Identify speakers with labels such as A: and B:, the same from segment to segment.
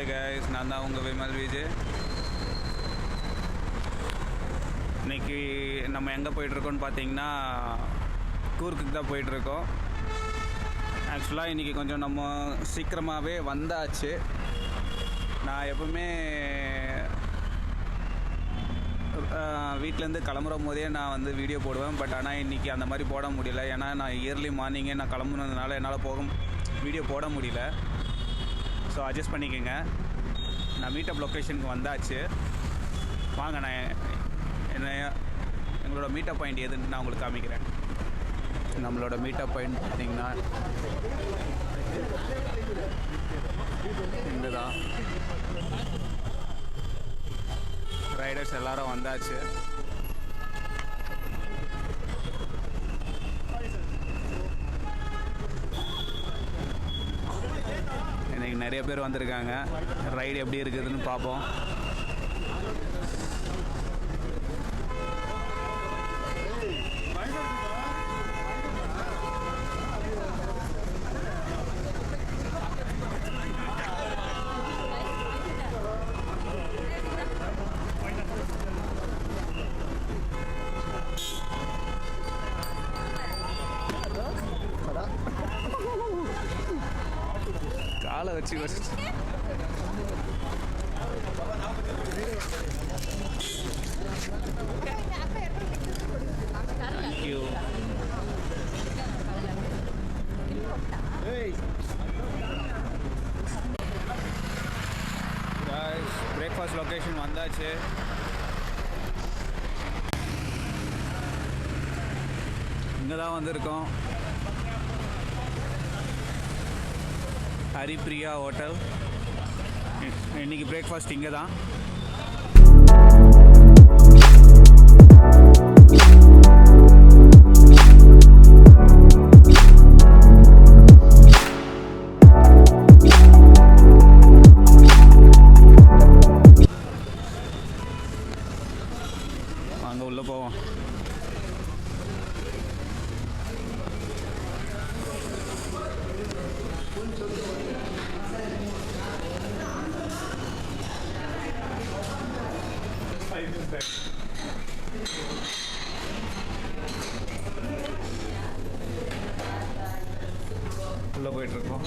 A: Hi guys, நான் தான் உங்கள் விமல் விஜய். இன்றைக்கி நம்ம எங்கே போயிட்டுருக்கோன்னு பார்த்தீங்கன்னா கூர்க்குக்கு தான் போயிட்டுருக்கோம். ஆக்சுவலாக இன்றைக்கி கொஞ்சம் நம்ம சீக்கிரமாகவே வந்தாச்சு. நான் எப்பவுமே வீட்டிலேருந்து கிளம்புற போதே நான் வந்து வீடியோ போடுவேன். பட் ஆனால் இன்றைக்கி அந்த மாதிரி போட முடியல. ஏன்னா நான் இயர்லி மார்னிங்கே நான் கிளம்புனதுனால என்னால் வீடியோ போட முடியல. ஸோ அட்ஜஸ்ட் பண்ணிக்கோங்க. நான் மீட்டப் லொக்கேஷனுக்கு வந்தாச்சு. வாங்க, நான் எங்களோட மீட்டப் பாயிண்ட் எதுன்னு நான் உங்களுக்கு காமிக்கிறேன். நம்மளோட மீட்டப் பாயிண்ட் பார்த்திங்கன்னா இங்கே தான். ரைடர்ஸ் எல்லாரும் வந்தாச்சு. இன்றைக்கி நிறைய பேர் வந்திருக்காங்க. ரைடு எப்படி இருக்குதுன்னு பார்ப்போம். காலை வச்சு தேங்க்யூ. பிரேக்ஃபாஸ்ட் லொக்கேஷன் வந்தாச்சு. இங்கே தான் வந்திருக்கோம். ஹரிப்ரியா ஹோட்டல். இன்றைக்கி பிரேக்ஃபாஸ்ட் இங்கே தான். அங்கே உள்ளே போவோம். உள்ளே போயிட்டுருக்கோம்.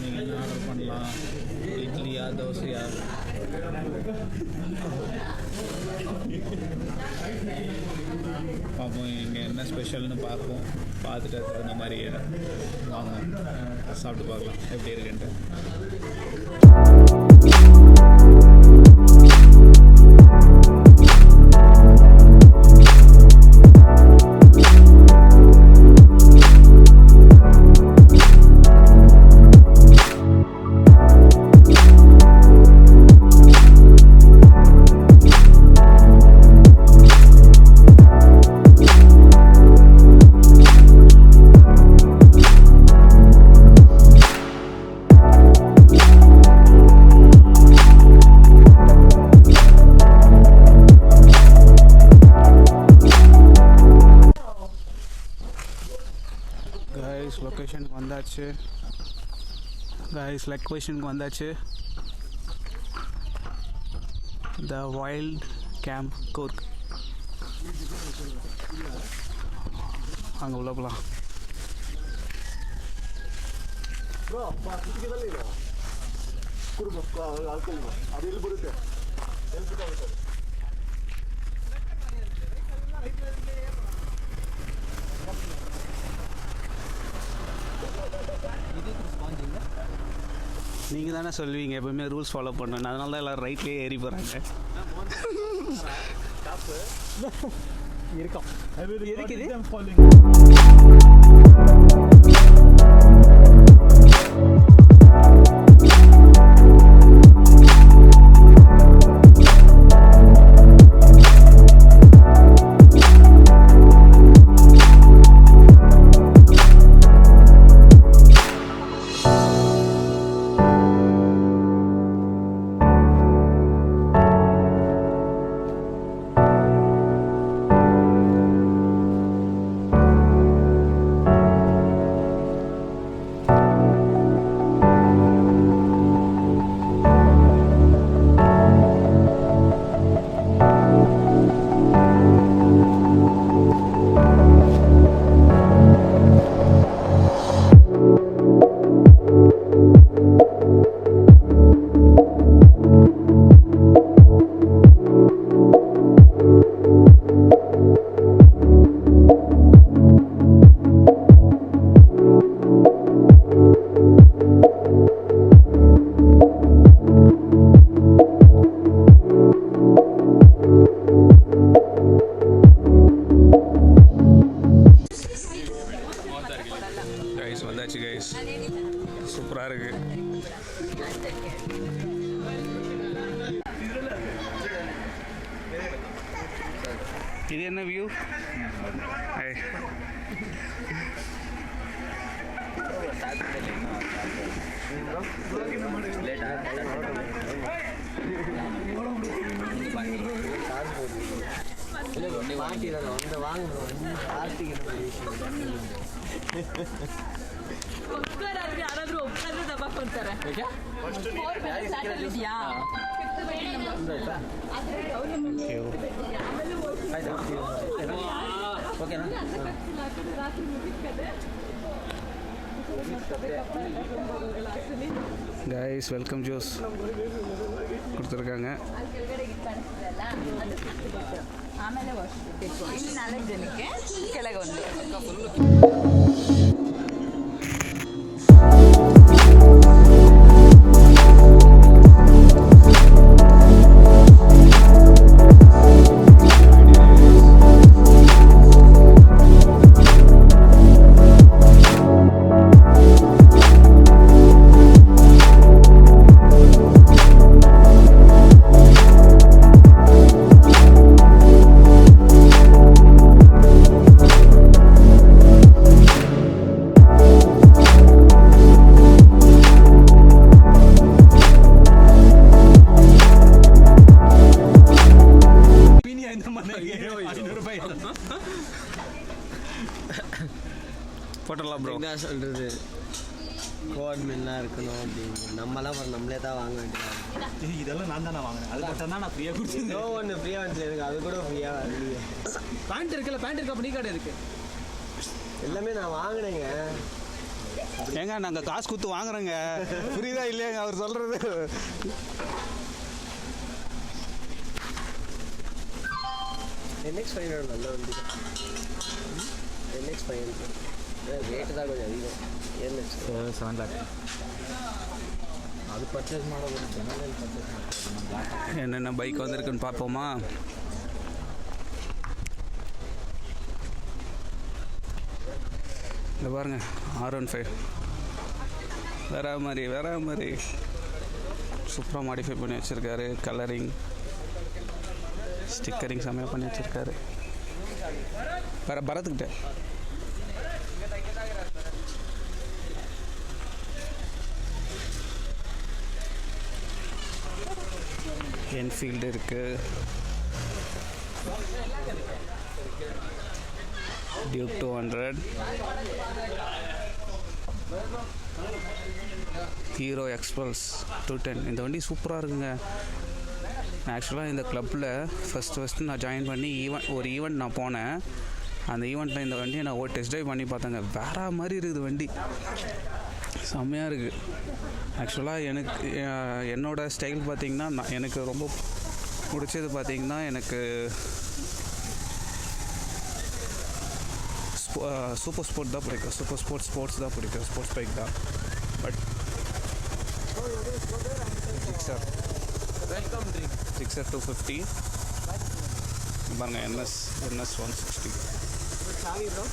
A: நீங்கள் என்ன ஆர்டர் பண்ணலாம்? இட்லியா, தோசையா? பார்ப்போம் இங்கே என்ன ஸ்பெஷல்னு பார்ப்போம். பார்த்துட்டு அதுக்கு தகுந்த மாதிரி வாங்க சாப்பிட்டு பார்க்கலாம் எப்படி இருக்குன்ட்டு. லொக்கேஷனுக்கு வந்தாச்சு. லொக்கேஷனுக்கு வந்தாச்சு. த வைல்ட் கேம்ப் கூர்க். அங்கே உள்ள போகலாம். நீங்கள் தானே சொல்லுவீங்க எப்போவுமே ரூல்ஸ் ஃபாலோ பண்ணணும். அதனால தான் எல்லோரும் ரைட்லேயே ஏறி போகிறாங்க.
B: இருக்கும்
C: இருக்குது
A: கைஸ் வந்தாச்சு கைஸ், சூப்பராக இருக்கு. இது என்ன வியூ?
D: ಯಾರಾದ್ರೂ ಒಬ್ಬರಾದ್ರೂ ದಬ್ಬ ಕೊಡ್ತಾರೆ. ಇದೆಯಾ
A: கைஸ் வெல்கம் ஜூஸ் கொடுத்துருக்காங்க.
D: ಆಮೇಲೆ ವಾಶ್ ಬೇಕು. ಇಲ್ಲಿ 4 ಜನಕ್ಕೆ ಕೆಳಗೆ ಒಂದು
A: போட்டலாம் ப்ரோ.
C: என்ன சொல்கிறது, கோட் மில்லாம் இருக்கணும் அப்படின்னு நம்மளாம் நம்மளே தான் வாங்க வேண்டியது.
B: இதெல்லாம் நான் தானே வாங்கினேன், அது மட்டும் தான் நான் ஃப்ரீயாக கொடுத்தேன்.
C: ஏதோ ஒன்று ஃப்ரீயாக வந்துச்சு, எனக்கு அது கூட ஃப்ரீயாக வரலையே.
B: பேண்ட் இருக்குல்ல, பேண்ட் இருக்கு, அப்போ நீ கடை இருக்கு,
C: எல்லாமே நான் வாங்கினேங்க.
A: ஏங்க நாங்கள் காசு கொடுத்து வாங்குறோங்க, புரியுதா இல்லையாங்க அவர் சொல்கிறது?
C: NX 500 நல்ல வண்டி தான். NX 500 ரேட்டு தான் கொஞ்சம் அதிகம். NX
B: 7 lakh அது பர்ச்சேஸ் மாட ஒரு ஜெனரல் பர்ச்சேஸ் மாட.
A: என்னென்ன பைக் வந்திருக்குன்னு பார்ப்போமா? இந்த பாருங்க R15 வேற மாதிரி சூப்பராக மாடிஃபை பண்ணி வச்சுருக்காரு. கலரிங் ஸ்டிக்கரிங் செம்மையாக பண்ணி வச்சுருக்காரு. வேறு பரத்துக்கிட்ட என்ஃபீல்டு இருக்குது, டியூக் 200, ஹீரோ எக்ஸ்பல்ஸ் 210. இந்த வண்டி சூப்பராக இருக்குங்க. ஆக்சுவலாக இந்த கிளப்பில் ஃபஸ்ட்டு நான் ஜாயின் பண்ணி ஒரு ஈவெண்ட் நான் போனேன். அந்த ஈவெண்ட்டில் இந்த வண்டியை நான் ஒரு டெஸ்ட் ட்ரைவ் பண்ணி பார்த்தேங்க. வேறு மாதிரி இருக்குது வண்டி, செம்மையாக இருக்குது. ஆக்சுவலாக எனக்கு என்னோடய ஸ்டைல் பார்த்திங்கன்னா எனக்கு ரொம்ப பிடிச்சது பார்த்திங்கன்னா எனக்கு சூப்பர் ஸ்போர்ட் தான் பிடிக்கும். ஸ்போர்ட்ஸ் தான் பிடிக்கும், ஸ்போர்ட்ஸ் பைக் தான். பட் சிக்ஸர் 250 பாருங்கள் NS 160.
C: சாவி ப்ரோ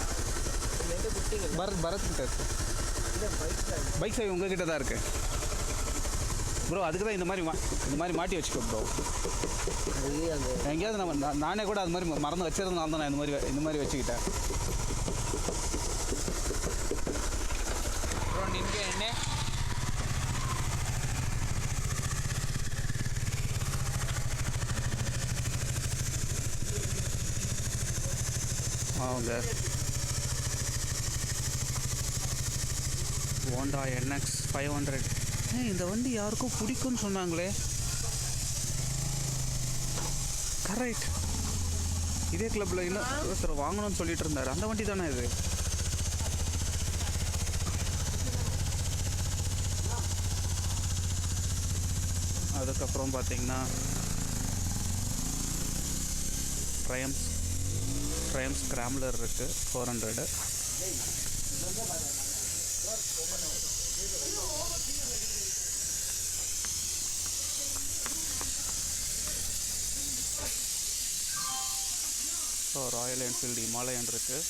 C: என்கிட்ட கொடுத்தீங்க.
A: பரத் கிட்ட இருக்கு. பைக் சாவி உங்ககிட்ட தான் இருக்குது ப்ரோ. அதுக்கு தான் இந்த மாதிரி மாட்டி வச்சுக்கோ ப்ரோ.
C: அது அந்த
A: எங்கேயாவது நானே கூட அது மாதிரி மறந்து வச்சிருந்தனால தான் நான் இந்த மாதிரி வச்சுக்கிட்டேன். ப்ரோ நின்று என்ன அவங்க Honda NX 500. இந்த வண்டி யாருக்கும் பிடிக்கும்னு சொன்னாங்களே. கரெக்ட், இதே கிளப்பில் இன்னும் ஒருத்தர் வாங்கணும்னு சொல்லிட்டு இருந்தார். அந்த வண்டி தானே இது? அதுக்கப்புறம் பார்த்தீங்கன்னா ட்ரையம்ஸ் ஸ்க்ராம்லர் இருக்குது 400. ஸோ ராயல் என்ஃபீல்டு ஹிமாலயன் இருக்குது.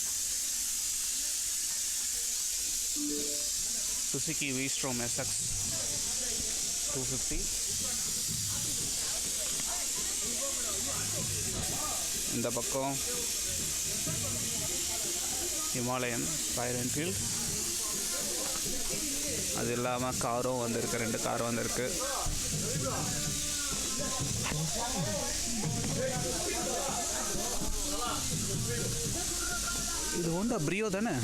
A: Suzuki V-Strom SX 250. இந்த பக்கம் ஹிமாலயன் ராயல் என்ஃபீல்டு. அது இல்லாமல் காரும் வந்திருக்கு, 2 காரும் வந்திருக்கு. இது ஹோண்டா பிரியோ தானே?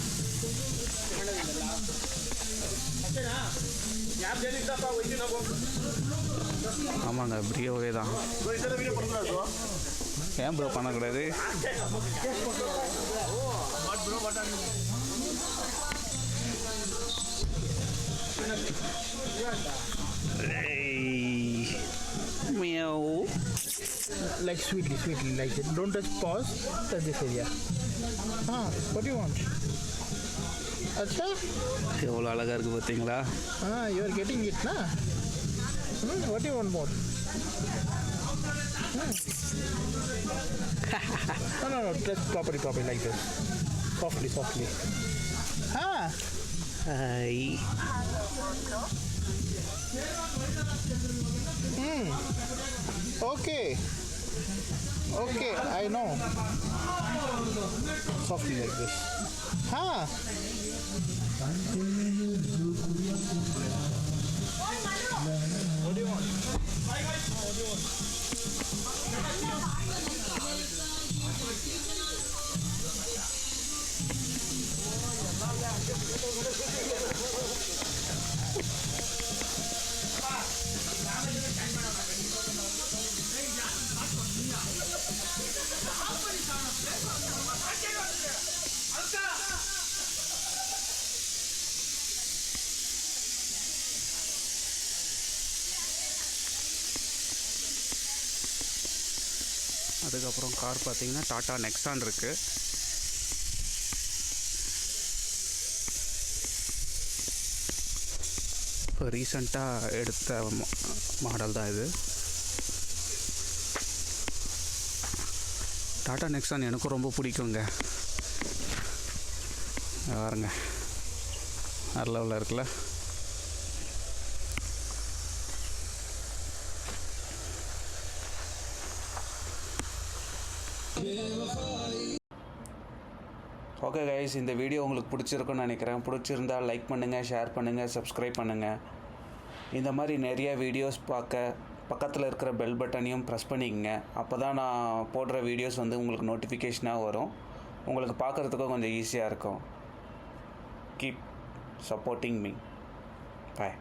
A: ஆமாங்க, பிரியோவே தான். ஏன் ப்ரோ பண்ணக்கூடாது?
E: Like sweetly, like it. Don't touch pause, touch this area. What do you want? Acha?
A: எவ்வளோ அழகாக இருக்குது பார்த்தீங்களா?
E: You are getting it, na? What do you want more? No, touch properly like this. Softly.
A: Hi.
E: Okay, I know. Softly like this. What do you want?
A: அதுக்கப்புறம் car பார்த்தீங்கன்னா Tata Nexon இருக்குது. இப்போ ரீசண்டாக எடுத்த மாடல் தான் இது. டாடா நெக்ஸான் எனக்கும் ரொம்ப பிடிக்குங்க. பாருங்க, வேறு லெவலில் இருக்குல்ல. ஓகே கைஸ், இந்த வீடியோ உங்களுக்கு பிடிச்சிருக்குன்னு நினைக்கிறேன். பிடிச்சிருந்தால் லைக் பண்ணுங்கள், ஷேர் பண்ணுங்கள், சப்ஸ்கிரைப் பண்ணுங்கள். இந்த மாதிரி நிறைய வீடியோஸ் பார்க்க பக்கத்தில் இருக்கிற பெல் பட்டனையும் ப்ரெஸ் பண்ணிக்கங்க. அப்போ தான் நான் போடுற வீடியோஸ் வந்து உங்களுக்கு நோட்டிஃபிகேஷனாக வரும். உங்களுக்கு பார்க்குறதுக்கும் கொஞ்சம் ஈஸியாக இருக்கும். Keep supporting me. பாய்.